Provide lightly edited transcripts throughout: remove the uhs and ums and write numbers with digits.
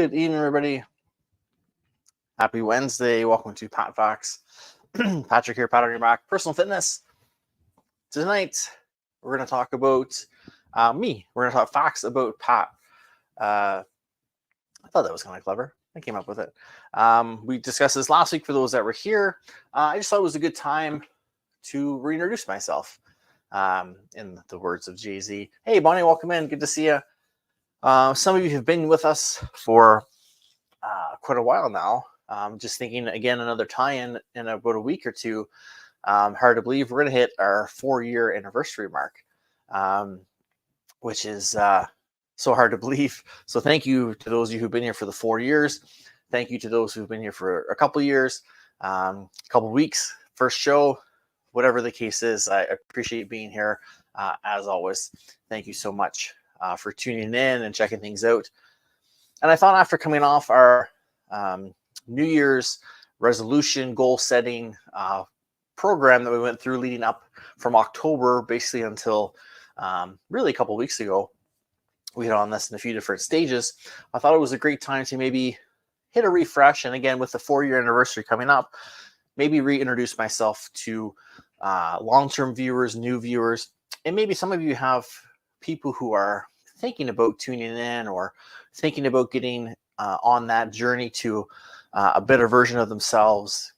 Good evening, everybody. Happy Wednesday. Welcome to PatFacts. Patrick here, Pat on your back, personal fitness. Tonight, we're going to talk about me. We're going to talk facts about Pat. I thought that was kind of clever. I came up with it. We discussed this last week for those that were here. I just thought it was a good time to reintroduce myself. In the words of Jay-Z. Hey, Bonnie, welcome in. Good to see you. Some of you have been with us for quite a while now. Just thinking, again, another tie-in in about a week or two. Hard to believe we're going to hit our 4-year anniversary mark, which is so hard to believe. So thank you to those of you who've been here for the 4 years. Thank you to those who've been here for a couple years, a couple weeks, first show, whatever the case is. I appreciate being here as always. Thank you so much for tuning in and checking things out. And I thought after coming off our New Year's resolution goal setting program that we went through leading up from October basically until really a couple weeks ago, we hit on this in a few different stages. I thought it was a great time to maybe hit a refresh, and again with the 4-year anniversary coming up, maybe reintroduce myself to long-term viewers, new viewers, and maybe some of you have people who are thinking about tuning in or thinking about getting on that journey to a better version of themselves,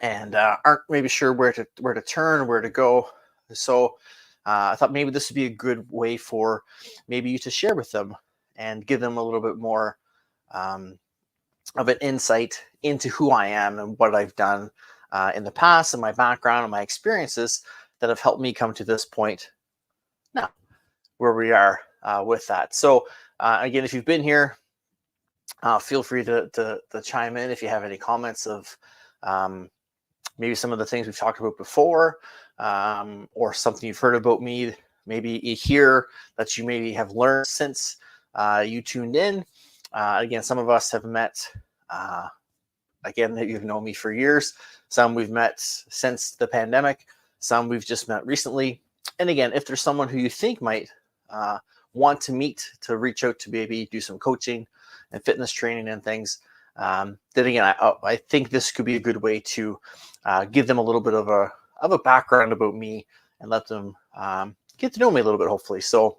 and aren't maybe sure where to turn, where to go. So I thought maybe this would be a good way for maybe you to share with them and give them a little bit more of an insight into who I am and what I've done in the past and my background and my experiences that have helped me come to this point now where we are with that. So again, if you've been here, feel free to chime in if you have any comments of maybe some of the things we've talked about before, or something you've heard about me, maybe here that you maybe have learned since you tuned in. Again, some of us have met, again, that you've known me for years. Some we've met since the pandemic. Some we've just met recently. And again, if there's someone who you think might want to meet, to reach out to maybe do some coaching and fitness training and things, then again, I think this could be a good way to give them a little bit of a background about me and let them get to know me a little bit, hopefully. So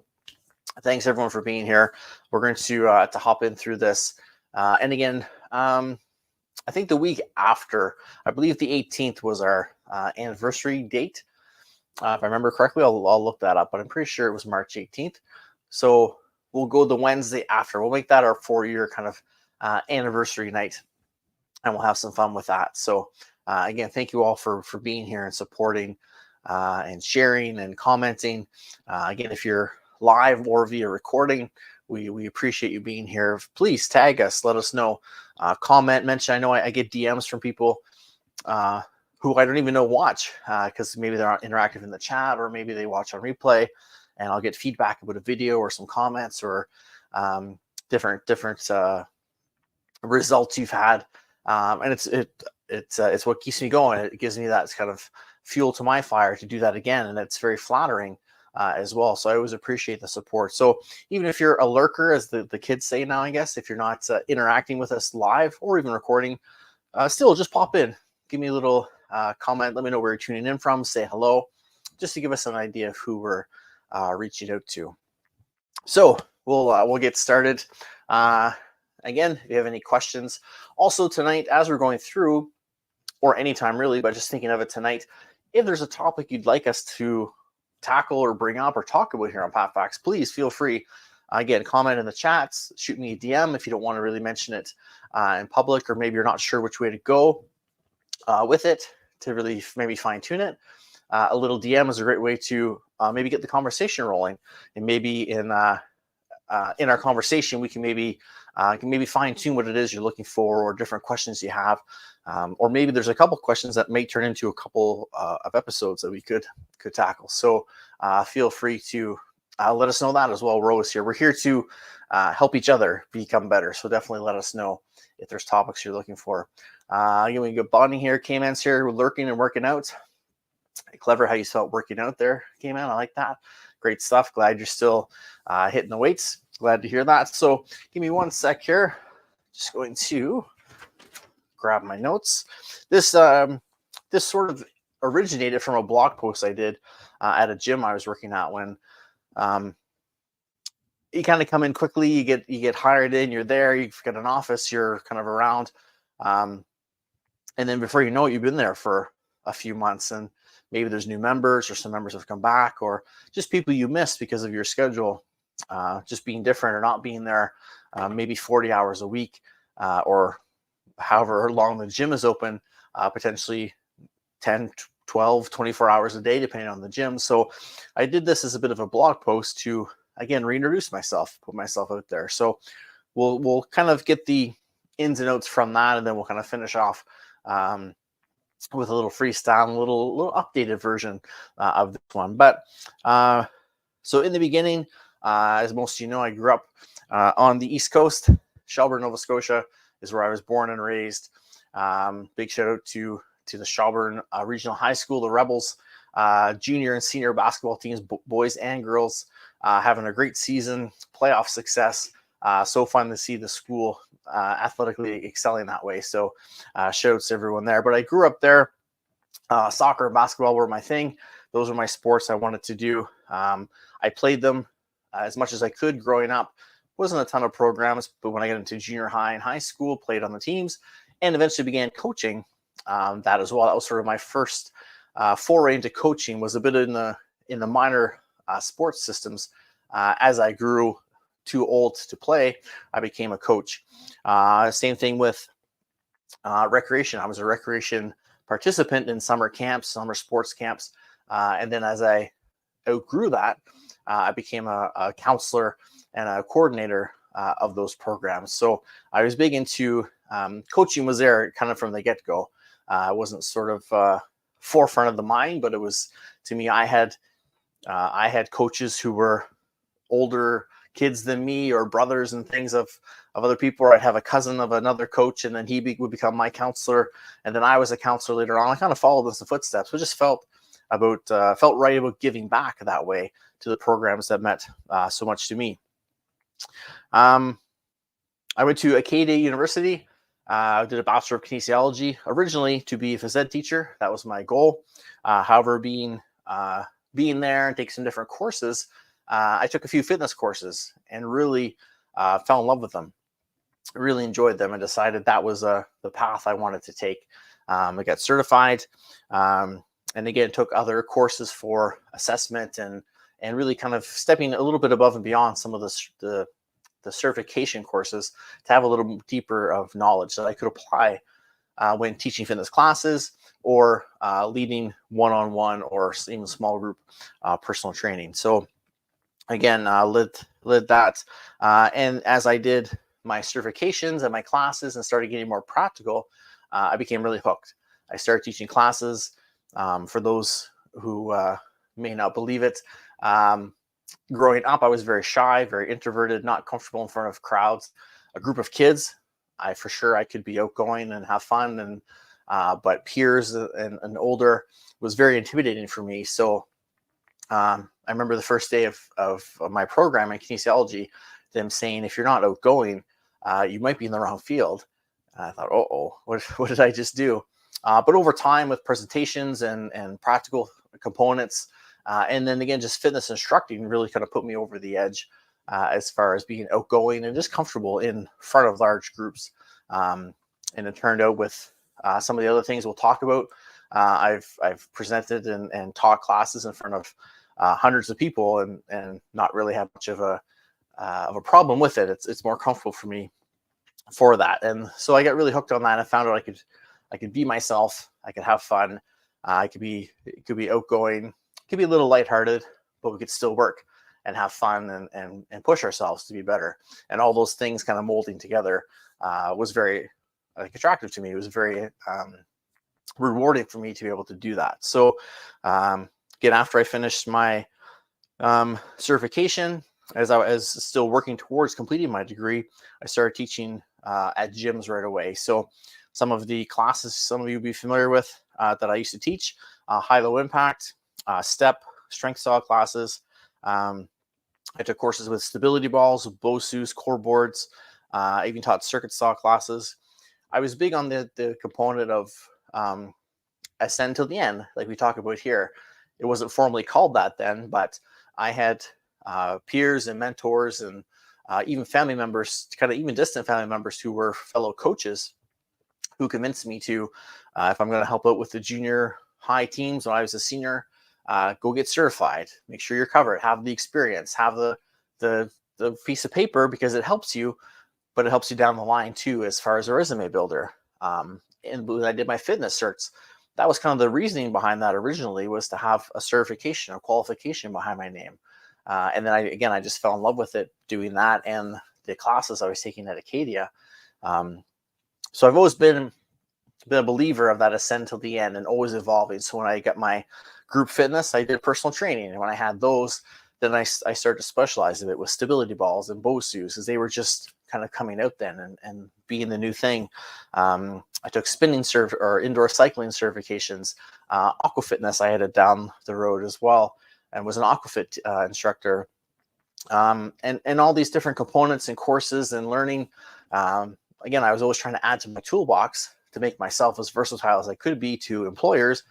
thanks everyone for being here. We're going to hop in through this. And again, I think the week after, I believe the 18th was our anniversary date. If I remember correctly, I'll look that up, but I'm pretty sure it was March 18th. So we'll go the Wednesday after. We'll make that our 4-year kind of anniversary night, and we'll have some fun with that. So again, thank you all for being here and supporting and sharing and commenting. Again, if you're live or via recording, we appreciate you being here. Please tag us, let us know, comment, mention. I know I get DMs from people who I don't even know watch, because maybe they're not interactive in the chat, or maybe they watch on replay, and I'll get feedback about a video or some comments or different results you've had, and it's what keeps me going. It gives me that kind of fuel to my fire to do that again, and it's very flattering as well. So I always appreciate the support. So even if you're a lurker, as the kids say now, I guess, if you're not interacting with us live or even recording, still just pop in, give me a little comment, let me know where you're tuning in from, say hello, just to give us an idea of who we're reaching out to. So we'll get started. Again, if you have any questions, also tonight as we're going through, or anytime really, but just thinking of it tonight, if there's a topic you'd like us to tackle or bring up or talk about here on PatFacts, please feel free. Again, comment in the chats, shoot me a DM if you don't want to really mention it in public, or maybe you're not sure which way to go with it to really maybe fine tune it. A little DM is a great way to maybe get the conversation rolling, and maybe in our conversation we can maybe fine tune what it is you're looking for, or different questions you have, or maybe there's a couple questions that may turn into a couple of episodes that we could tackle. So feel free to let us know that as well. We're always here. We're here to help each other become better. So definitely let us know if there's topics you're looking for. We got Bonnie here, K-Man's here, lurking and working out. Clever how you felt working out there, K-Man. I like that. Great stuff. Glad you're still hitting the weights. Glad to hear that. So give me one sec here. just going to grab my notes. This sort of originated from a blog post I did at a gym I was working at when you kind of come in quickly, you get hired in, you're there, you've got an office, you're kind of around, and then before you know it, you've been there for a few months, and maybe there's new members, or some members have come back, or just people you missed because of your schedule, just being different or not being there, maybe 40 hours a week, or however long the gym is open, potentially 10, 12, 24 hours a day, depending on the gym. So I did this as a bit of a blog post to, again, reintroduce myself, put myself out there. So we'll kind of get the ins and outs from that, and then we'll kind of finish off with a little freestyle, a little updated version of this one. But so in the beginning, as most of you know, I grew up on the East Coast. Shelburne, Nova Scotia is where I was born and raised. Big shout out to the Shelburne Regional High School, the Rebels, junior and senior basketball teams, boys and girls, having a great season, playoff success. So fun to see the school athletically excelling that way. So shout out to everyone there. But I grew up there. Soccer and basketball were my thing. Those were my sports I wanted to do. I played them as much as I could growing up. Wasn't a ton of programs, but when I got into junior high and high school, played on the teams, and eventually began coaching that as well. That was sort of my first foray into coaching, was a bit in the minor sports systems. As I grew too old to play, I became a coach. Same thing with recreation. I was a recreation participant in summer camps, summer sports camps. And then as I outgrew that, I became a counselor and a coordinator of those programs. So I was big into coaching, was there kind of from the get-go. It wasn't sort of forefront of the mind, but it was, to me, I had coaches who were older kids than me, or brothers and things of other people. Or I'd have a cousin of another coach, and then he would become my counselor, and then I was a counselor later on. I kind of followed in the footsteps. It just felt right about giving back that way to the programs that meant so much to me. I went to Acadia University. I did a Bachelor of Kinesiology, originally to be a phys ed teacher. That was my goal. However, being there and taking some different courses, I took a few fitness courses and really fell in love with them. Really enjoyed them, and decided that was the path I wanted to take. I got certified, and again took other courses for assessment and really kind of stepping a little bit above and beyond some of the certification courses to have a little deeper of knowledge that I could apply when teaching fitness classes, or leading one-on-one or even small group personal training. So again, led that, and as I did my certifications and my classes and started getting more practical, I became really hooked. I started teaching classes. For those who may not believe it, growing up, I was very shy, very introverted, not comfortable in front of crowds. A group of kids, I could be outgoing and have fun, and but peers and older was very intimidating for me. So I remember the first day of my program in kinesiology, them saying, if you're not outgoing, you might be in the wrong field. And I thought, what did I just do? But over time, with presentations and practical components, and then again, just fitness instructing really kind of put me over the edge as far as being outgoing and just comfortable in front of large groups. And it turned out with some of the other things we'll talk about. I've presented and taught classes in front of hundreds of people, and not really have much of a problem with it. It's more comfortable for me for that. And so I got really hooked on that. I found out I could be myself. I could have fun. It could be outgoing. It could be a little lighthearted, but we could still work and have fun and push ourselves to be better. And all those things kind of molding together was very attractive to me. It was very rewarding for me to be able to do that. So again, after I finished my certification, as I was still working towards completing my degree, I started teaching at gyms right away. So some of the classes some of you will be familiar with that I used to teach, high-low impact, step, strength style classes. I took courses with stability balls, BOSUs, core boards, I even taught circuit saw classes. I was big on the component of ascend till the end, like we talk about here. It wasn't formally called that then, but I had peers and mentors and even family members, kind of even distant family members who were fellow coaches, who convinced me to, if I'm going to help out with the junior high teams when I was a senior, go get certified. Make sure you're covered. Have the experience. Have the piece of paper, because it helps you, but it helps you down the line too, as far as a resume builder. And when I did my fitness certs, that was kind of the reasoning behind that originally, was to have a certification, a qualification behind my name. And then I just fell in love with it, doing that and the classes I was taking at Acadia. So I've always been a believer of that ascend till the end and always evolving. So when I got my group fitness, I did personal training. And when I had those, then I started to specialize a bit with stability balls and BOSUs, as they were just kind of coming out then and being the new thing. I took spinning or indoor cycling certifications. Aqua fitness, I had it down the road as well, and was an aquafit instructor. And all these different components and courses and learning. Again, I was always trying to add to my toolbox to make myself as versatile as I could be to employers,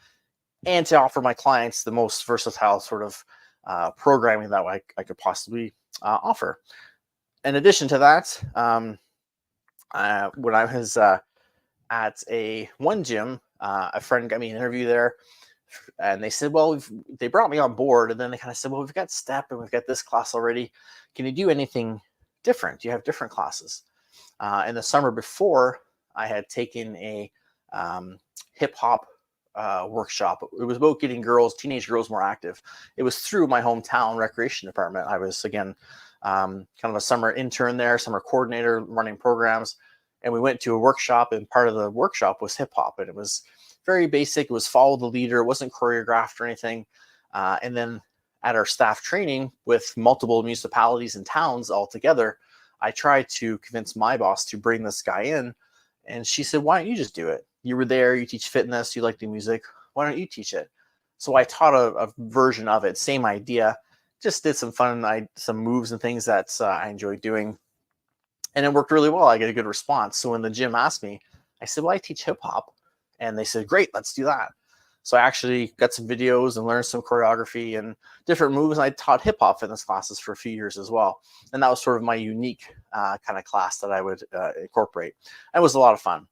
and to offer my clients the most versatile sort of programming that I could possibly offer. In addition to that, when I was at one gym, a friend got me an interview there, and they said, well, they brought me on board, and then they kind of said, well, we've got step and we've got this class already. Can you do anything different? Do you have different classes? In the summer before, I had taken a hip hop workshop. It was about getting teenage girls more active. It was through my hometown recreation department. I was, again, kind of a summer intern there, summer coordinator, running programs. And we went to a workshop, and part of the workshop was hip hop. And it was very basic. It was follow the leader. It wasn't choreographed or anything. And then at our staff training with multiple municipalities and towns all together, I tried to convince my boss to bring this guy in. And she said, why don't you just do it? You were there, you teach fitness, you like the music. Why don't you teach it? So I taught a version of it, same idea, just did some fun, some moves and things that I enjoyed doing. And it worked really well. I get a good response. So when the gym asked me, I said, well, I teach hip hop. And they said, great, let's do that. So I actually got some videos and learned some choreography and different moves. And I taught hip hop fitness classes for a few years as well. And that was sort of my unique kind of class that I would incorporate. And it was a lot of fun.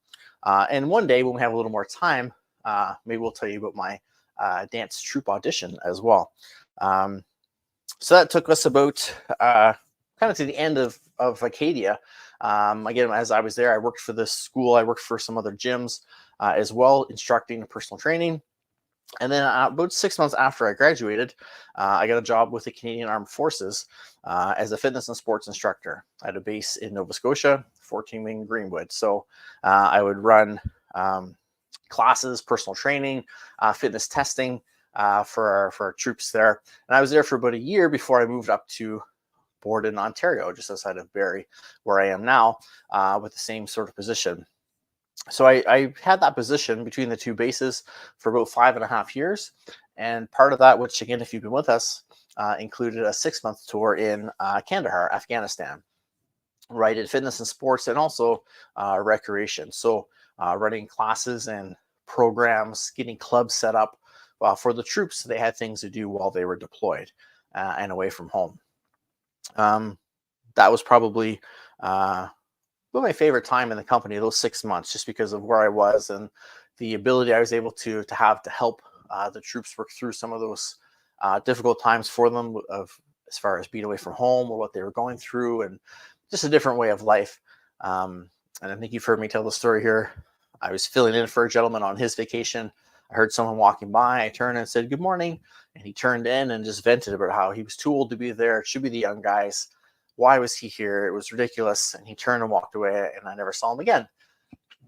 And one day when we have a little more time, maybe we'll tell you about my dance troupe audition as well. So that took us about kind of to the end of Acadia. Again, as I was there, I worked for this school. I worked for some other gyms as well, instructing and personal training. And then about 6 months after I graduated, I got a job with the Canadian Armed Forces as a fitness and sports instructor. I had a base in Nova Scotia, 14 Wing Greenwood. So I would run classes, personal training, fitness testing for our troops there. And I was there for about a year before I moved up to Borden, Ontario, just outside of Barrie, where I am now, with the same sort of position. So I had that position between the two bases for about 5.5 years. And part of that, which again, if you've been with us, included a 6-month tour in Kandahar, Afghanistan, where I did fitness and sports and also recreation. So running classes and programs, getting clubs set up for the troops. They had things to do while they were deployed and away from home. That was probably my favorite time in the company, those 6 months, just because of where I was and the ability I was able to have to help the troops work through some of those difficult times for them, as far as being away from home or what they were going through, and just a different way of life. And I think you've heard me tell the story here. I was filling in for a gentleman on his vacation. I heard someone walking by. I turned and said, good morning. And he turned in and just vented about how he was too old to be there. It should be the young guys. Why was he here? It was ridiculous. And he turned and walked away, and I never saw him again.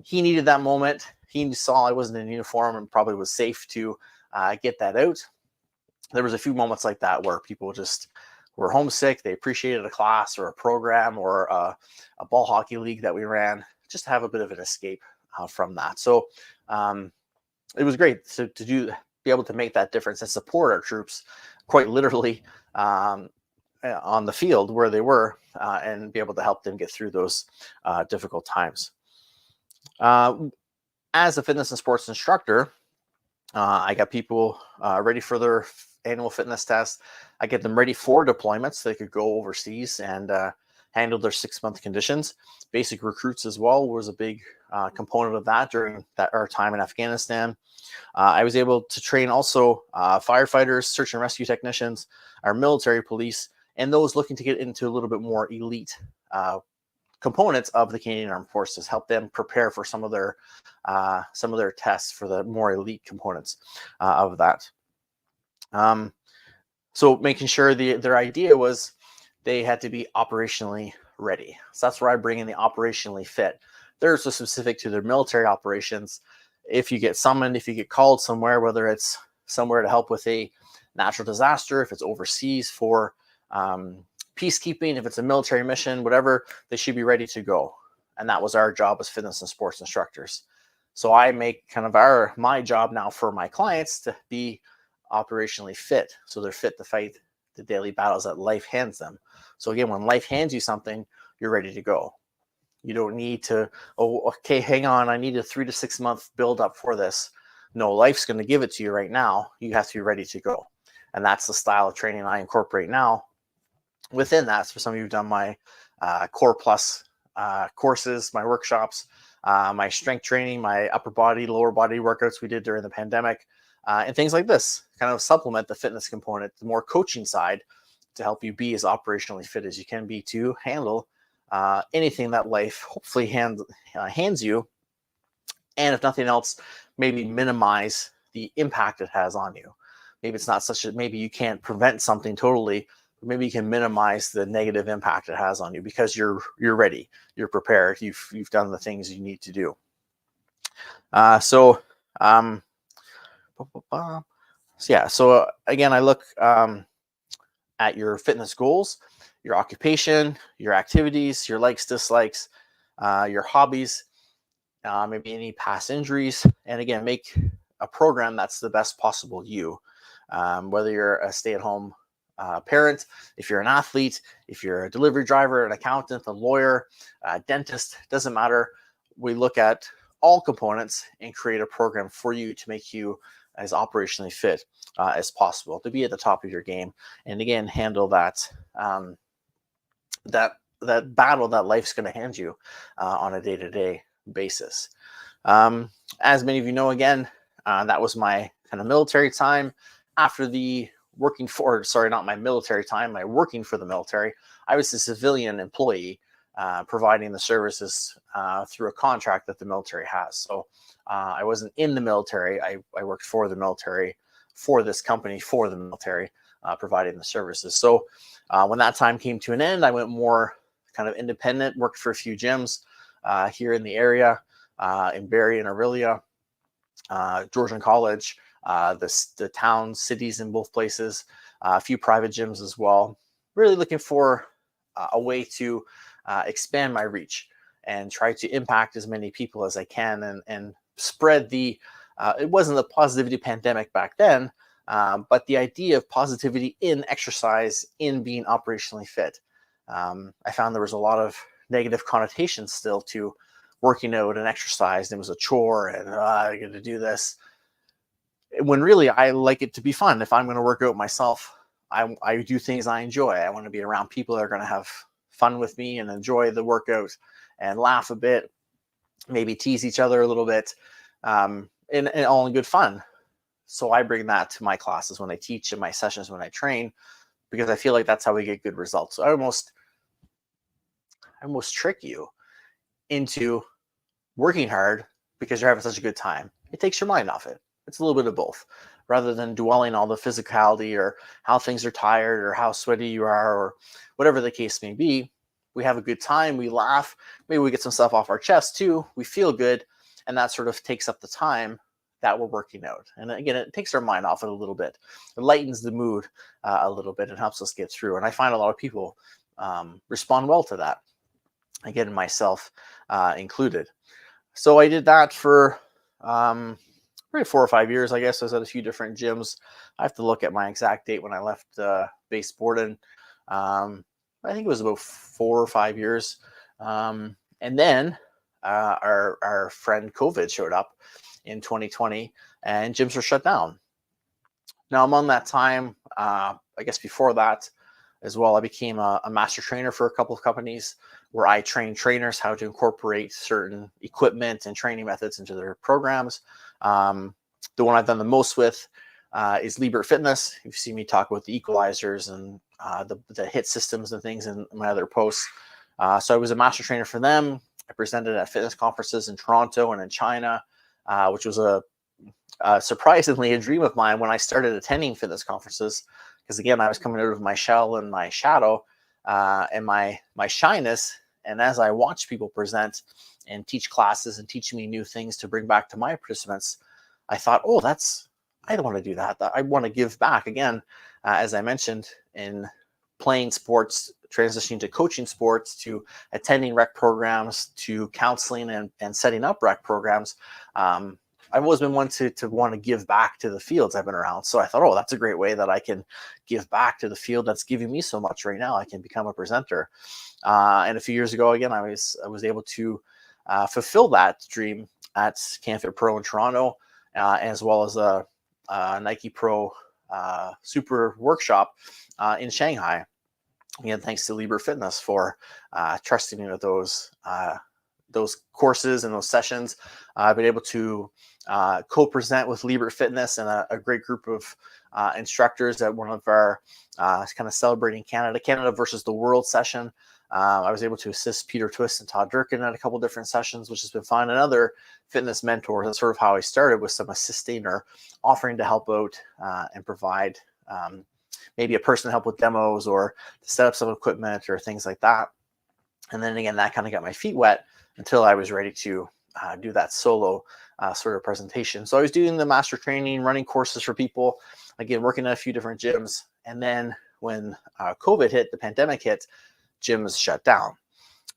He needed that moment. He saw I wasn't in uniform and probably was safe to get that out. There was a few moments like that where people just were homesick. They appreciated a class or a program or a ball hockey league that we ran, just to have a bit of an escape from that. So it was great to be able to make that difference and support our troops, quite literally, on the field where they were, and be able to help them get through those difficult times. As a fitness and sports instructor, I got people ready for their annual fitness test. I get them ready for deployments so they could go overseas and handle their 6-month conditions. Basic recruits as well was a big component of that during our time in Afghanistan. I was able to train also firefighters, search and rescue technicians, our military police, and those looking to get into a little bit more elite components of the Canadian Armed Forces, help them prepare for some of their tests for the more elite components of that. So making sure their idea was they had to be operationally ready. So that's where I bring in the operationally fit. There's a specific to their military operations. If you get summoned, if you get called somewhere, whether it's somewhere to help with a natural disaster, if it's overseas for peacekeeping, if it's a military mission, whatever, they should be ready to go. And that was our job as fitness and sports instructors. So I make kind of my job now for my clients to be operationally fit, so they're fit to fight the daily battles that life hands them. So again, when life hands you something, you're ready to go. You don't need to, oh, okay, hang on, I need a 3 to 6 month build up for this. No, life's going to give it to you right now. You have to be ready to go. And that's the style of training I incorporate now. Within that, for some of you who've done my Core Plus courses, my workshops, my strength training, my upper body, lower body workouts we did during the pandemic, and things like this kind of supplement the fitness component, the more coaching side, to help you be as operationally fit as you can be to handle anything that life hopefully hands you. And if nothing else, maybe minimize the impact it has on you. Maybe it's not maybe you can't prevent something totally, but maybe you can minimize the negative impact it has on you because you're ready, you're prepared, you've done the things you need to do. So again, I look at your fitness goals, your occupation, your activities, your likes, dislikes, your hobbies, maybe any past injuries, and again, make a program that's the best possible you. Whether you're a stay-at-home parent, if you're an athlete, if you're a delivery driver, an accountant, a lawyer, a dentist, doesn't matter. We look at all components and create a program for you to make you as operationally fit as possible, to be at the top of your game, and again, handle that battle that life's going to hand you on a day-to-day basis. As many of you know, again, that was my kind of military time. After the working for the military, I was a civilian employee providing the services through a contract that the military has. So I wasn't in the military. I worked for the military, for this company, for the military, providing the services. So when that time came to an end, I went more kind of independent, worked for a few gyms here in the area, in Barrie and Orillia, Georgian College, the towns, cities in both places, a few private gyms as well. Really looking for a way to expand my reach and try to impact as many people as I can and spread it wasn't a positivity pandemic back then, but the idea of positivity in exercise, in being operationally fit. I found there was a lot of negative connotations still to working out and exercise. It was a chore and I got to do this. When really I like it to be fun. If I'm going to work out myself, I do things I enjoy. I want to be around people that are going to have fun with me and enjoy the workout and laugh a bit, maybe tease each other a little bit, and all in good fun. So I bring that to my classes when I teach and my sessions when I train, because I feel like that's how we get good results. So I almost trick you into working hard because you're having such a good time. It takes your mind off it. It's a little bit of both, rather than dwelling on the physicality or how things are tired or how sweaty you are or whatever the case may be. We have a good time, we laugh, maybe we get some stuff off our chest too, we feel good, and that sort of takes up the time that we're working out. And again, it takes our mind off it a little bit. It lightens the mood a little bit and helps us get through. And I find a lot of people respond well to that, again, myself included. So I did that for probably 4 or 5 years, I guess. I was at a few different gyms. I have to look at my exact date when I left base Borden. I think it was about 4 or 5 years. And then our friend COVID showed up in 2020 and gyms were shut down. Now, among that time, I guess before that as well, I became a master trainer for a couple of companies where I train trainers how to incorporate certain equipment and training methods into their programs. The one I've done the most with is Liber Fitness. You've seen me talk about the equalizers and the HIIT systems and things in my other posts. So I was a master trainer for them. I presented at fitness conferences in Toronto and in China, which was surprisingly a dream of mine when I started attending fitness conferences. Because again, I was coming out of my shell and my shadow and my shyness. And as I watched people present and teach classes and teach me new things to bring back to my participants, I thought, oh, I don't want to do that. I want to give back. Again, as I mentioned, in playing sports, transitioning to coaching sports, to attending rec programs, to counseling and setting up rec programs. I've always been one to want to give back to the fields I've been around. So I thought, oh, that's a great way that I can give back to the field that's giving me so much right now. I can become a presenter. And a few years ago, again, I was able to fulfill that dream at CanFit Pro in Toronto, as well as a Nike Pro Super Workshop in Shanghai. Again, thanks to Liber Fitness for trusting me with those courses and those sessions. I've been able to co-present with Liber Fitness and a great group of instructors at one of our kind of celebrating Canada versus the world session. I was able to assist Peter Twist and Todd Durkin at a couple different sessions, which has been fun. And other fitness mentors. That's sort of how I started, with some assisting or offering to help out and provide maybe a person to help with demos or to set up some equipment or things like that. And then again, that kind of got my feet wet until I was ready to do that solo sort of presentation. So I was doing the master training, running courses for people, again, working at a few different gyms. And then when COVID hit, the pandemic hit, gyms shut down.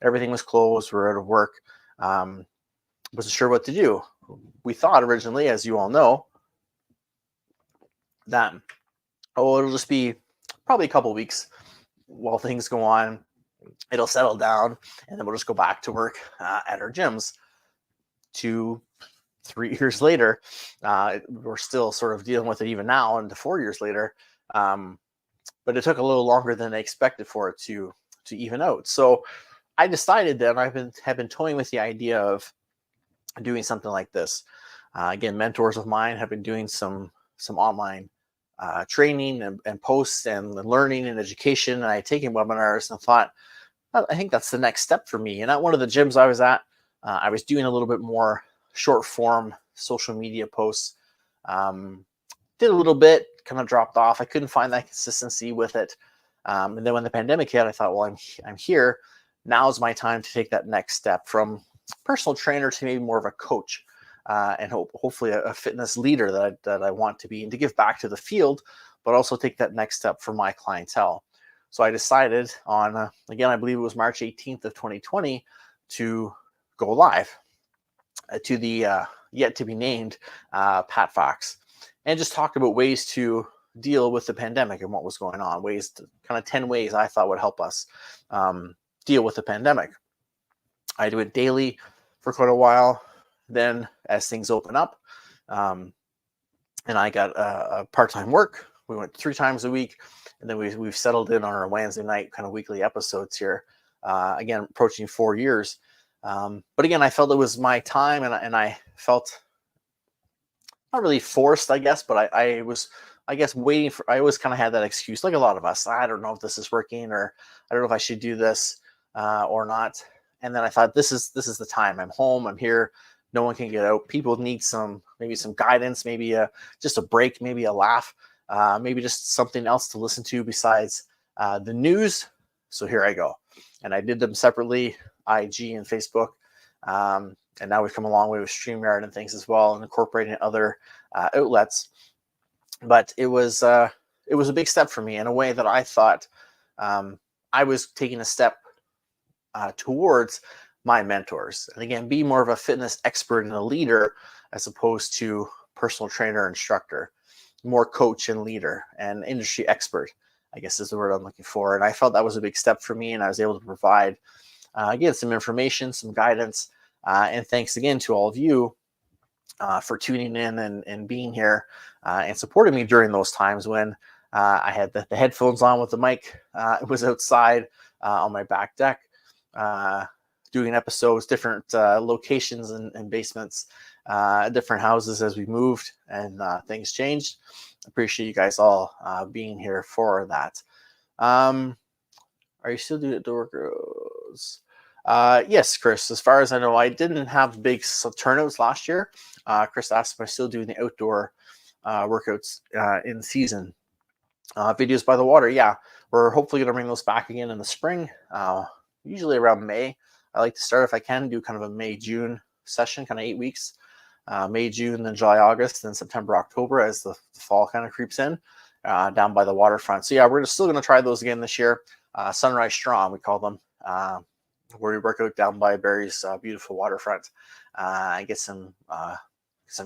Everything was closed. We were out of work. Wasn't sure what to do. We thought originally, as you all know, that, it'll just be probably a couple weeks while things go on. It'll settle down, and then we'll just go back to work at our gyms. 2-3 years later, we're still sort of dealing with it even now, and 4 years later. But it took a little longer than I expected for it to even out. So I decided then have been toying with the idea of doing something like this. Again, mentors of mine have been doing some online training and posts and learning and education. And I had taken webinars and thought, I think that's the next step for me. And at one of the gyms I was at, I was doing a little bit more short form social media posts. Did a little bit, kind of dropped off. I couldn't find that consistency with it. And then when the pandemic hit, I thought, well, I'm here. Now's my time to take that next step from personal trainer to maybe more of a coach, and hopefully a fitness leader that I want to be, and to give back to the field, but also take that next step for my clientele. So I decided on, again, I believe it was March 18th of 2020, to go live to the yet to be named PatFacts, and just talked about ways to deal with the pandemic and what was going on, kind of 10 ways I thought would help us deal with the pandemic. I do it daily for quite a while. Then as things open up, and I got a part-time work, we went 3 times a week, and then we've settled in on our Wednesday night kind of weekly episodes here. Again, approaching 4 years. But again, I felt it was my time, and I felt not really forced, I guess, but I was, I guess, waiting for. I always kind of had that excuse, like a lot of us. I don't know if this is working, or I don't know if I should do this or not. And then I thought, this is the time. I'm home. I'm here. No one can get out. People need maybe some guidance, maybe just a break, maybe a laugh, maybe just something else to listen to besides the news. So here I go. And I did them separately, IG and Facebook. And now we've come a long way with StreamYard and things as well, and incorporating other outlets. But it was a big step for me in a way that I thought I was taking a step towards my mentors. And again, be more of a fitness expert and a leader, as opposed to personal trainer, instructor, more coach and leader and industry expert. I guess is the word I'm looking for. And I felt that was a big step for me, and I was able to provide, again, some information, some guidance. And thanks again to all of you for tuning in and being here and supporting me during those times when I had the headphones on with the mic. It was outside on my back deck, doing episodes, different locations and basements, different houses as we moved and things changed. Appreciate you guys all being here for that. Are you still doing door goes? Yes, Chris. As far as I know, I didn't have big turnouts last year. Chris asked if I'm still doing the outdoor workouts in season. Videos by the water. Yeah, we're hopefully going to bring those back again in the spring, usually around May. I like to start, if I can, do kind of a May-June session, kind of 8 weeks. May, June, then July, August, then September, October as the fall kind of creeps in down by the waterfront. So yeah, we're still going to try those again this year. Sunrise Strong, we call them, where we work out down by Barrie's beautiful waterfront and get some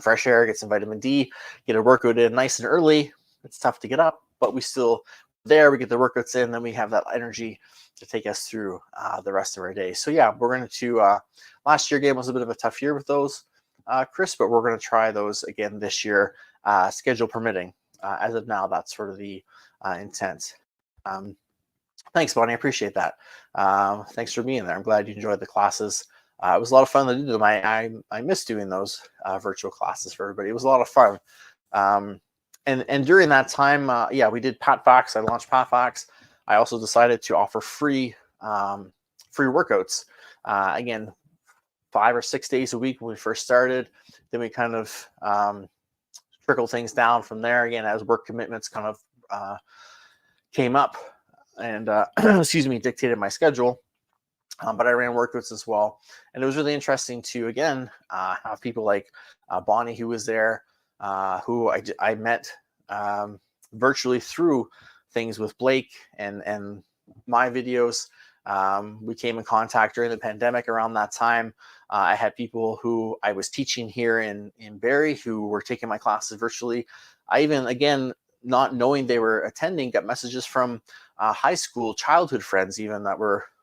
fresh air, get some vitamin D, get a workout in nice and early. It's tough to get up, but we still there. We get the workouts in, then we have that energy to take us through the rest of our day. So yeah, we're going to last year game was a bit of a tough year with those, Chris, but we're going to try those again this year, schedule permitting. As of now, that's sort of the intent. Thanks, Bonnie. I appreciate that. Thanks for being there. I'm glad you enjoyed the classes. It was a lot of fun to do them. I miss doing those virtual classes for everybody. It was a lot of fun. And during that time, yeah, we did PatFacts. I launched PatFacts. I also decided to offer free workouts. Again, 5 or 6 days a week when we first started. Then we kind of trickled things down from there. Again, as work commitments kind of came up and excuse me, dictated my schedule. But I ran workouts as well, and it was really interesting to again have people like Bonnie, who was there, who I met virtually through things with Blake and my videos. We came in contact during the pandemic around that time. I had people who I was teaching here in Barrie who were taking my classes virtually. I even, again, not knowing they were attending, got messages from high school childhood friends even that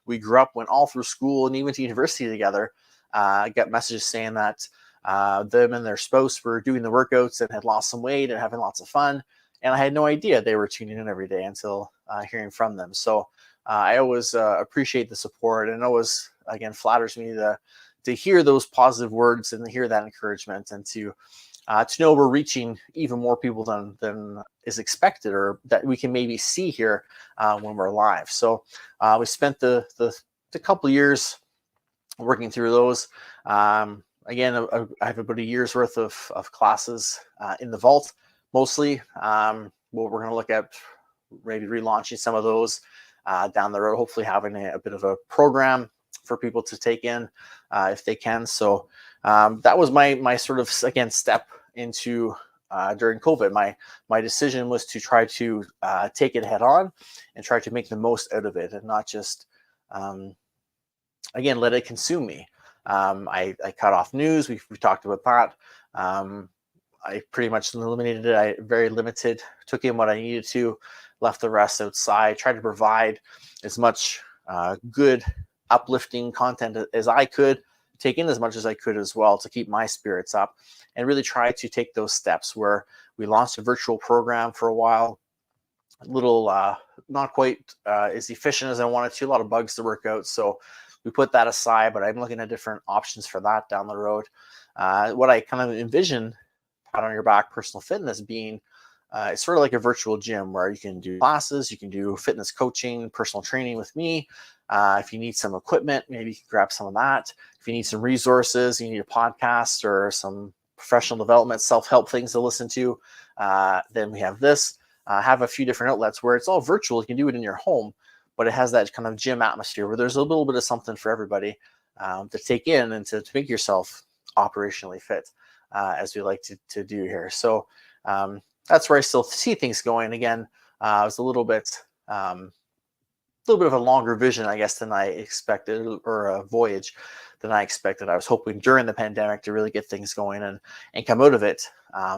we grew up, went all through school and even to university together. Got messages saying that them and their spouse were doing the workouts and had lost some weight and having lots of fun. And I had no idea they were tuning in every day until hearing from them. So I always appreciate the support, and always, again, flatters me to hear those positive words and to hear that encouragement, and to know we're reaching even more people than is expected, or that we can maybe see here when we're live. So we spent the couple of years working through those. Again, I have about a year's worth of classes in the vault, mostly. We're going to look at maybe relaunching some of those down the road, hopefully having a bit of a program for people to take in if they can. So that was my sort of, again, step into during COVID. My decision was to try to take it head on and try to make the most out of it, and not just again let it consume me. I cut off news. We talked about that. I pretty much eliminated it. I very limited, took in what I needed to, left the rest outside, tried to provide as much good, uplifting content as I could, take in as much as I could as well to keep my spirits up, and really try to take those steps where we launched a virtual program for a while, a little not quite as efficient as I wanted to, a lot of bugs to work out. So we put that aside, but I'm looking at different options for that down the road. What I kind of envision Pat on Your Back personal fitness being it's sort of like a virtual gym where you can do classes, you can do fitness coaching, personal training with me. If you need some equipment, maybe you can grab some of that. If you need some resources, you need a podcast or some professional development, self-help things to listen to, then we have this. Have a few different outlets where it's all virtual. You can do it in your home, but it has that kind of gym atmosphere where there's a little bit of something for everybody to take in and to make yourself operationally fit, as we like to do here. So that's where I still see things going. Again, it was a little bit of a longer vision, I guess, than I expected, or a voyage than I expected. I was hoping during the pandemic to really get things going and come out of it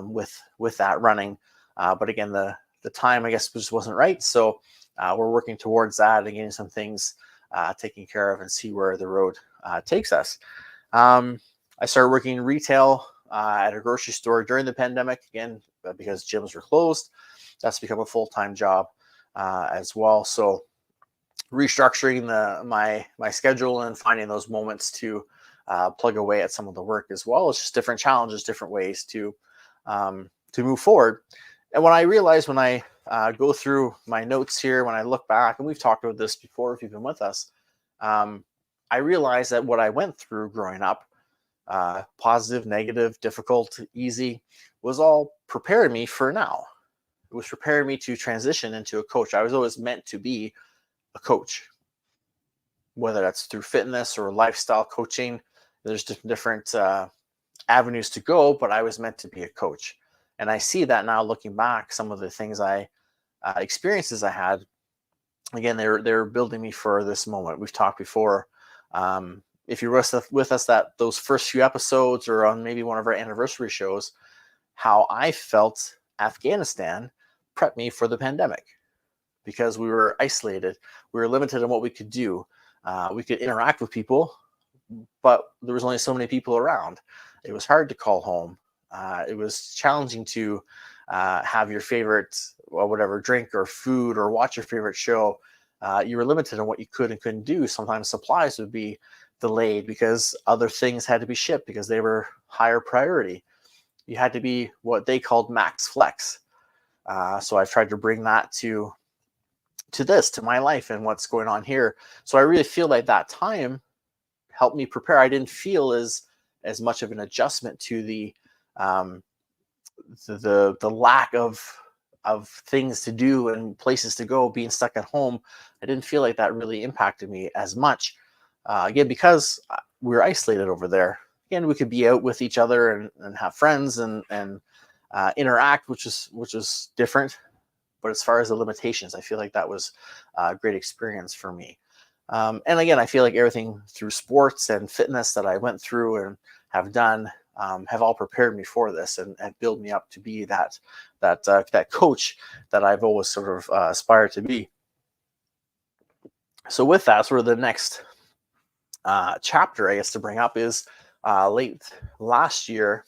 with that running. But again, the the time, I guess, just wasn't right. So we're working towards that and getting some things taken care of and see where the road takes us. I started working in retail at a grocery store during the pandemic, again, because gyms were closed. That's become a full-time job as well. So restructuring my schedule and finding those moments to plug away at some of the work as well. It's just different challenges, different ways to move forward. And when I realized, when I go through my notes here, when I look back, and we've talked about this before if you've been with us, I realized that what I went through growing up, positive, negative, difficult, easy, was all preparing me for now. It was preparing me to transition into a coach. I was always meant to be a coach, whether that's through fitness or lifestyle coaching. There's different avenues to go, but I was meant to be a coach. And I see that now looking back, some of the things experiences I had, again, they're building me for this moment. We've talked before. If you're with us that those first few episodes, or on maybe one of our anniversary shows, how I felt Afghanistan prepped me for the pandemic, because we were isolated. We were limited in what we could do. We could interact with people, but there was only so many people around. It was hard to call home. It was challenging to have your favorite, whatever, drink or food, or watch your favorite show. You were limited on what you could and couldn't do. Sometimes supplies would be delayed because other things had to be shipped because they were higher priority. You had to be what they called max flex. So I've tried to bring that to my life and what's going on here. So I really feel like that time helped me prepare. I didn't feel as much of an adjustment to the lack of things to do and places to go, being stuck at home. I didn't feel like that really impacted me as much. Again, because we were isolated over there. Again, we could be out with each other and have friends and interact, which is different. But as far as the limitations, I feel like that was a great experience for me. And again, I feel like everything through sports and fitness that I went through and have done have all prepared me for this and built me up to be that coach that I've always sort of aspired to be. So with that, sort of the next chapter, I guess, to bring up is late last year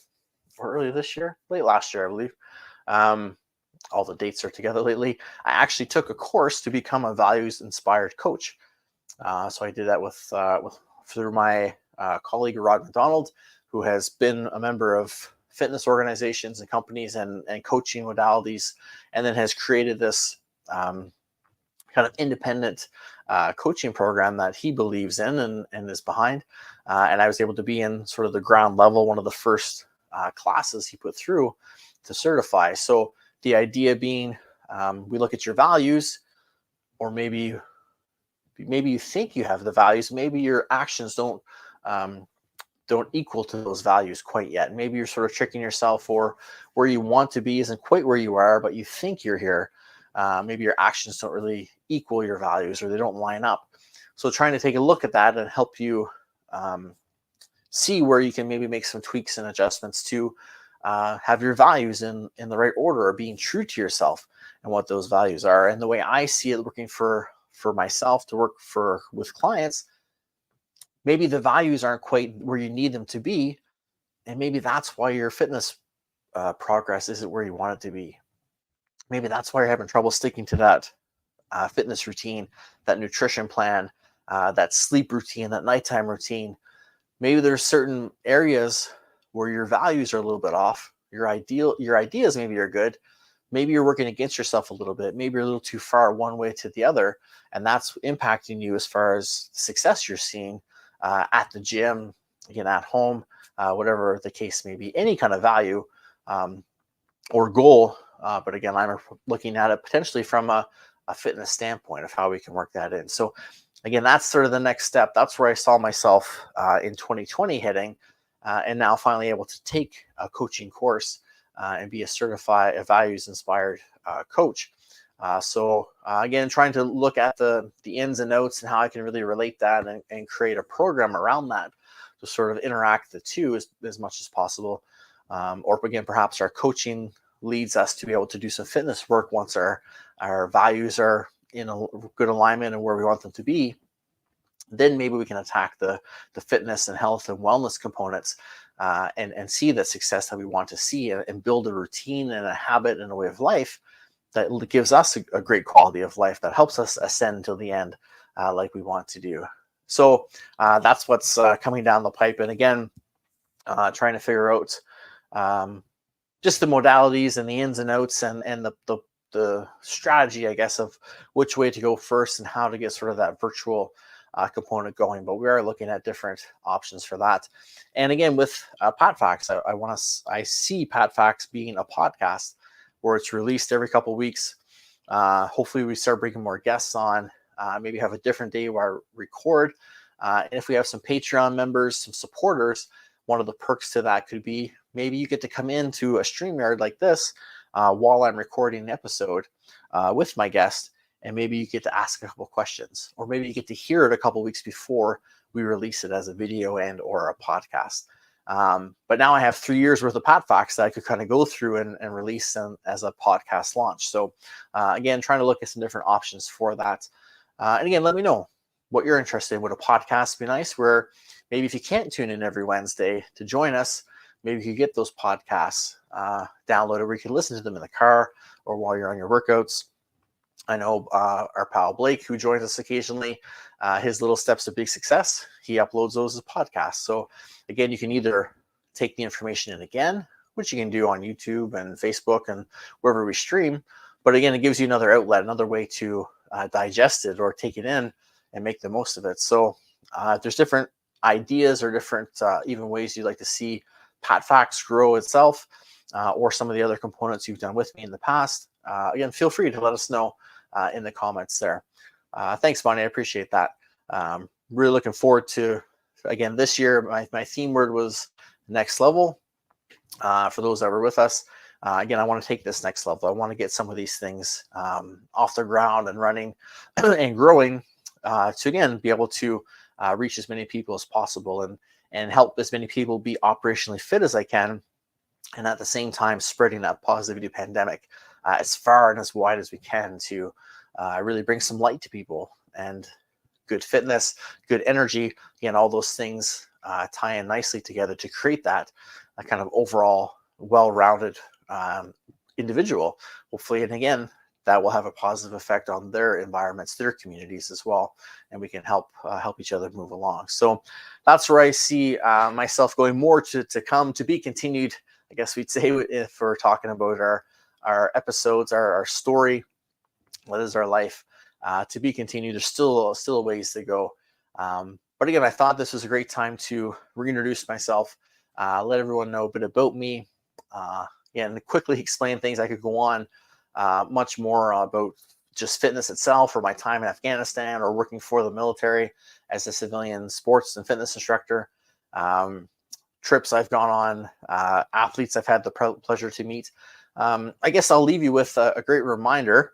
or early this year, late last year, I believe. All the dates are together lately. I actually took a course to become a values-inspired coach. So I did that through my colleague Rod McDonald, who has been a member of fitness organizations and companies and coaching modalities, and then has created this kind of independent coaching program that he believes in and is behind. And I was able to be in sort of the ground level, one of the first classes he put through to certify. So the idea being, we look at your values, or maybe you think you have the values, maybe your actions don't equal to those values quite yet. Maybe you're sort of tricking yourself, or where you want to be isn't quite where you are, but you think you're here. Maybe your actions don't really equal your values, or they don't line up. So trying to take a look at that and help you see where you can maybe make some tweaks and adjustments to have your values in the right order, or being true to yourself and what those values are. And the way I see it, working for myself to work with clients, maybe the values aren't quite where you need them to be, and maybe that's why your fitness progress isn't where you want it to be. Maybe that's why you're having trouble sticking to that fitness routine, that nutrition plan, that sleep routine, that nighttime routine. Maybe there's certain areas where your values are a little bit off. Your ideas maybe are good. Maybe you're working against yourself a little bit. Maybe you're a little too far one way to the other, and that's impacting you as far as success you're seeing at the gym, again, at home, whatever the case may be, any kind of value or goal. But again, I'm looking at it potentially from a fitness standpoint of how we can work that in. So again, that's sort of the next step. That's where I saw myself in 2020 heading, and now finally able to take a coaching course and be a values-inspired coach. So again, trying to look at the ins and outs and how I can really relate that and create a program around that to sort of interact the two as much as possible. Or again, perhaps our coaching leads us to be able to do some fitness work once our values are in a good alignment and where we want them to be, then maybe we can attack the fitness and health and wellness components, and see the success that we want to see, and build a routine and a habit and a way of life that gives us a great quality of life that helps us ascend till the end, like we want to do. So that's what's coming down the pipe. And again, trying to figure out just the modalities and the ins and outs, and the strategy, I guess, of which way to go first and how to get sort of that virtual component going. But we are looking at different options for that. And again, with PatFacts, I see PatFacts being a podcast where it's released every couple of weeks. Hopefully we start bringing more guests on, maybe have a different day where I record. And if we have some Patreon members, some supporters, one of the perks to that could be maybe you get to come into a StreamYard like this while I'm recording an episode with my guest, and maybe you get to ask a couple questions, or maybe you get to hear it a couple weeks before we release it as a video and or a podcast. But now I have 3 years worth of PatFacts that I could kind of go through and release them as a podcast launch. So again, trying to look at some different options for that. And again, let me know what you're interested in. Would a podcast be nice, where maybe if you can't tune in every Wednesday to join us, maybe you could get those podcasts downloaded where you can listen to them in the car or while you're on your workouts. I know our pal Blake, who joins us occasionally, his Little Steps to Big Success, he uploads those as podcasts. So again, you can either take the information in again, which you can do on YouTube and Facebook and wherever we stream. But again, it gives you another outlet, another way to digest it or take it in and make the most of it. So if there's different ideas or different even ways you'd like to see PatFacts grow itself, or some of the other components you've done with me in the past, again, feel free to let us know in the comments there. Thanks, Bonnie. I appreciate that. Really looking forward to, again, this year, my theme word was next level. For those that were with us, again, I want to take this next level. I want to get some of these things off the ground and running and growing to, again, be able to reach as many people as possible and help as many people be operationally fit as I can. And at the same time, spreading that positivity pandemic as far and as wide as we can to really bring some light to people, and good fitness, good energy, again, all those things tie in nicely together to create that kind of overall well-rounded individual, hopefully. And again, that will have a positive effect on their environments, their communities as well, and we can help each other move along. So that's where I see myself going. More to come, to be continued, I guess we'd say, if we're talking about our episodes, our story, what is our life, to be continued. There's still a ways to go. But again, I thought this was a great time to reintroduce myself, let everyone know a bit about me, and quickly explain things. I could go on much more about just fitness itself, or my time in Afghanistan, or working for the military as a civilian sports and fitness instructor, trips I've gone on, athletes I've had the pleasure to meet. I guess I'll leave you with a great reminder,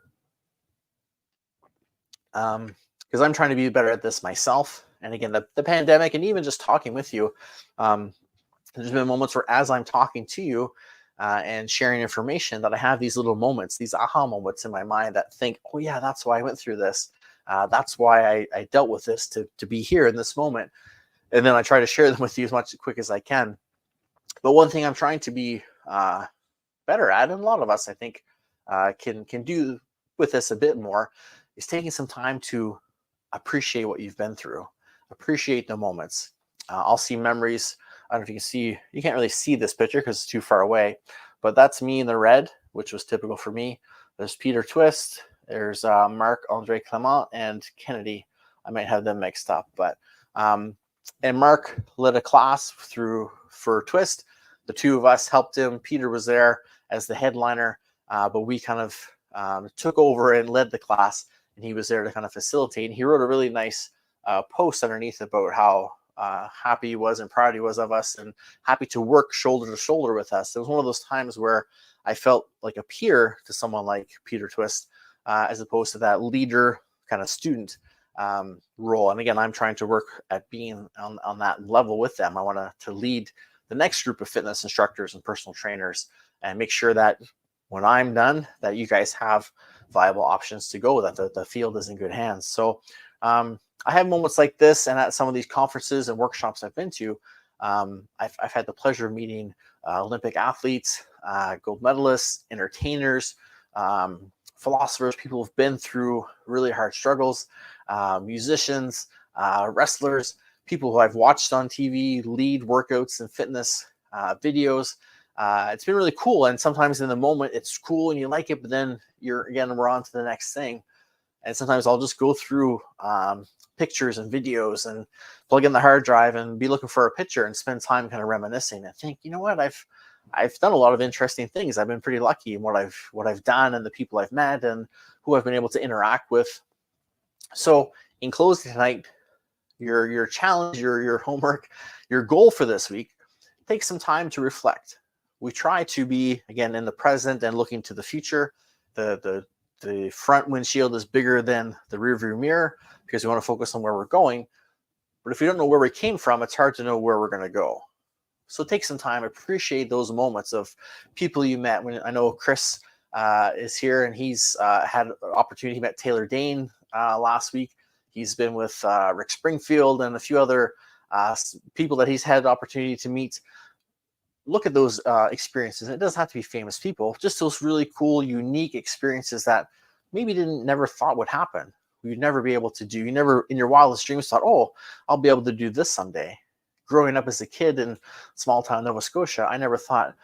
because I'm trying to be better at this myself. And again, the pandemic, and even just talking with you, there's been moments where, as I'm talking to you and sharing information, that I have these little moments, these aha moments in my mind that think, oh yeah, that's why I went through this. That's why I dealt with this to be here in this moment. And then I try to share them with you as quick as I can. But one thing I'm trying to be better at, and a lot of us, I think, can do with this a bit more, is taking some time to appreciate what you've been through, appreciate the moments. I'll see memories. I don't know if you can see, you can't really see this picture because it's too far away, but that's me in the red, which was typical for me. There's Peter Twist, there's Marc-Andre Clement, and Kennedy. I might have them mixed up, but and Mark led a class for Twist. The two of us helped him. Peter was there as the headliner, but we kind of took over and led the class, and he was there to kind of facilitate. And he wrote a really nice post underneath about how happy he was and proud he was of us, and happy to work shoulder to shoulder with us. It was one of those times where I felt like a peer to someone like Peter Twist, as opposed to that leader kind of student role. And again, I'm trying to work at being on that level with them. I want to lead the next group of fitness instructors and personal trainers, and make sure that when I'm done, that you guys have viable options to go, that the field is in good hands. So I have moments like this, and at some of these conferences and workshops I've been to, I've had the pleasure of meeting Olympic athletes, gold medalists, entertainers, philosophers, people who've been through really hard struggles, musicians, wrestlers, people who I've watched on TV lead workouts and fitness videos. It's been really cool. And sometimes in the moment it's cool and you like it, but then we're on to the next thing. And sometimes I'll just go through pictures and videos and plug in the hard drive and be looking for a picture and spend time kind of reminiscing and think, you know what, I've done a lot of interesting things. I've been pretty lucky in what I've done and the people I've met and who I've been able to interact with. So in closing tonight, your challenge, your homework, your goal for this week, take some time to reflect. We try to be, again, in the present and looking to the future. The front windshield is bigger than the rear view mirror because we want to focus on where we're going. But if we don't know where we came from, it's hard to know where we're going to go. So take some time, appreciate those moments of people you met. When I know Chris is here and he's had an opportunity. He met Taylor Dane last week. He's been with Rick Springfield and a few other people that he's had the opportunity to meet. Look at those experiences. It doesn't have to be famous people, just those really cool, unique experiences that maybe never thought would happen. You'd never be able to do. You never in your wildest dreams thought, oh, I'll be able to do this someday. Growing up as a kid in small town Nova Scotia, I never thought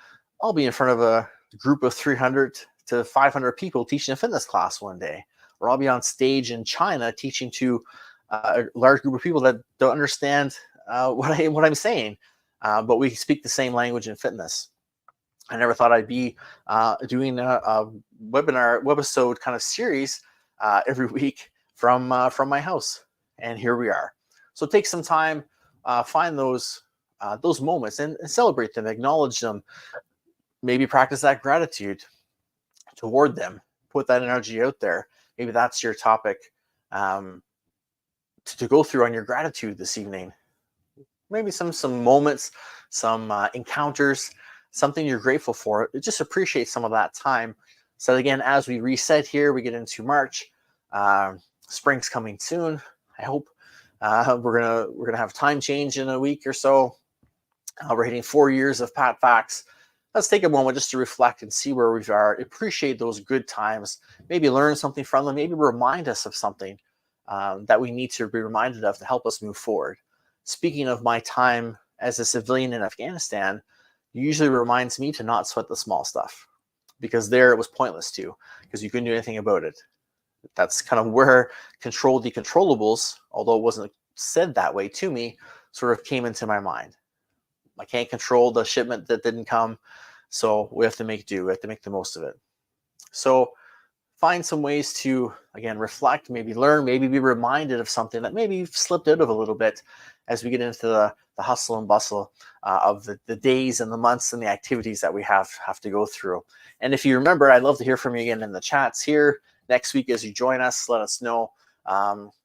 I'll be in front of a group of 300 to 500 people teaching a fitness class one day, or I'll be on stage in China teaching to a large group of people that don't understand what I'm saying. But we speak the same language in fitness. I never thought I'd be doing a webisode kind of series every week from my house, and here we are. So take some time, find those moments and celebrate them, acknowledge them. Maybe practice that gratitude toward them. Put that energy out there. Maybe that's your topic to go through on your gratitude this evening. Maybe some moments, some encounters, something you're grateful for. Just appreciate some of that time. So again, as we reset here, we get into March. Spring's coming soon. I hope we're gonna have time change in a week or so. We're hitting 4 years of PatFacts. Let's take a moment just to reflect and see where we are. Appreciate those good times. Maybe learn something from them. Maybe remind us of something that we need to be reminded of to help us move forward. Speaking of my time as a civilian in Afghanistan, usually reminds me to not sweat the small stuff, because there it was pointless to, because you couldn't do anything about it. That's kind of where control the controllables, although it wasn't said that way to me, sort of came into my mind. I can't control the shipment that didn't come, so we have to make do. We have to make the most of it. So find some ways to, again, reflect, maybe learn, maybe be reminded of something that maybe you've slipped out of a little bit as we get into the hustle and bustle of the days and the months and the activities that we have to go through. And if you remember, I'd love to hear from you again in the chats here next week as you join us. Let us know,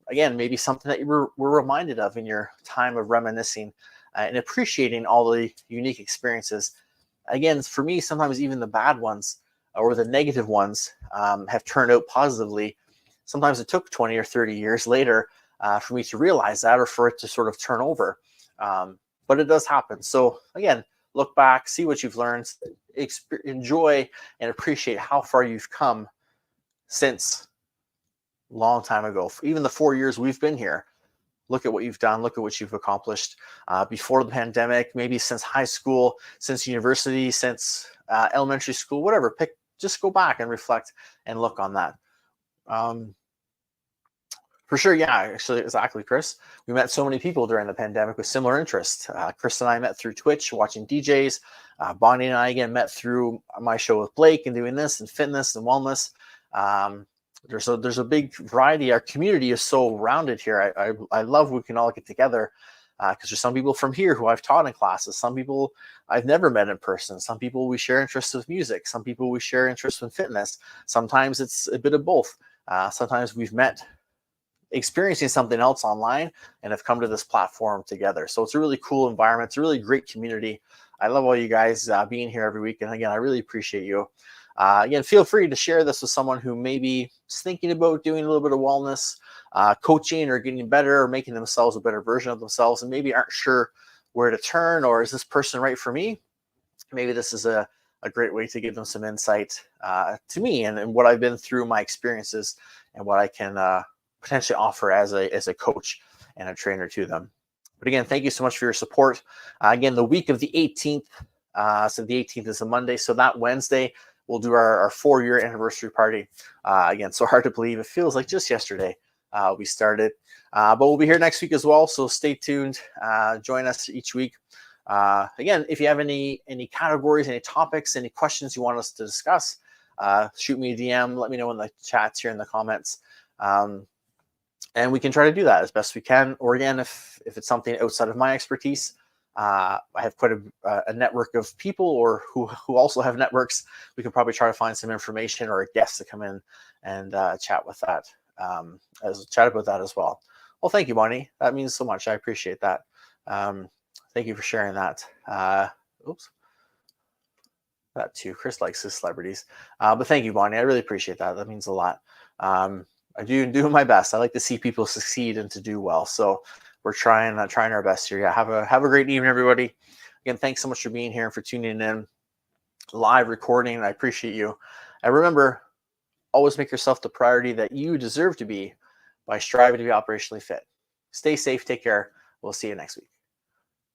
again, maybe something that you were reminded of in your time of reminiscing and appreciating all the unique experiences. Again, for me, sometimes even the bad ones or the negative ones have turned out positively. Sometimes it took 20 or 30 years later for me to realize that, or for it to sort of turn over. But it does happen. So again, look back, see what you've learned, enjoy and appreciate how far you've come since a long time ago. Even the 4 years we've been here, look at what you've done, look at what you've accomplished before the pandemic, maybe since high school, since university, since elementary school, whatever. Just go back and reflect and look on that. For sure, yeah, actually, exactly, Chris. We met so many people during the pandemic with similar interests. Chris and I met through Twitch, watching DJs. Bonnie and I, again, met through my show with Blake and doing this and fitness and wellness. There's a big variety. Our community is so rounded here. I love we can all get together because there's some people from here who I've taught in classes. Some people I've never met in person. Some people we share interests with music. Some people we share interests in fitness. Sometimes it's a bit of both. Sometimes we've met experiencing something else online and have come to this platform together. So it's a really cool environment. It's a really great community. I love all you guys being here every week. And again, I really appreciate you. Again, feel free to share this with someone who maybe is thinking about doing a little bit of wellness, coaching, or getting better, or making themselves a better version of themselves, and maybe aren't sure where to turn, or is this person right for me? Maybe this is a great way to give them some insight to me and what I've been through, my experiences, and what I can potentially offer as a coach and a trainer to them. But again, thank you so much for your support. Again, the week of the 18th, so the 18th is a Monday, so that Wednesday, we'll do our 4-year anniversary party. Again, so hard to believe. It feels like just yesterday we started. But we'll be here next week as well, so stay tuned. Join us each week. Again, if you have any categories, any topics, any questions you want us to discuss, shoot me a DM. Let me know in the chats here in the comments. And we can try to do that as best we can. Or again, if it's something outside of my expertise, I have quite a network of people or who also have networks. We can probably try to find some information or a guest to come in and chat with that, chat about that as well. Well, thank you, Bonnie. That means so much. I appreciate that. Thank you for sharing that. Oops. That too. Chris likes his celebrities. But thank you, Bonnie. I really appreciate that. That means a lot. I do my best. I like to see people succeed and to do well. So we're trying our best here. Yeah, have a great evening, everybody. Again, thanks so much for being here and for tuning in live recording. I appreciate you. And remember, always make yourself the priority that you deserve to be by striving to be operationally fit. Stay safe. Take care. We'll see you next week.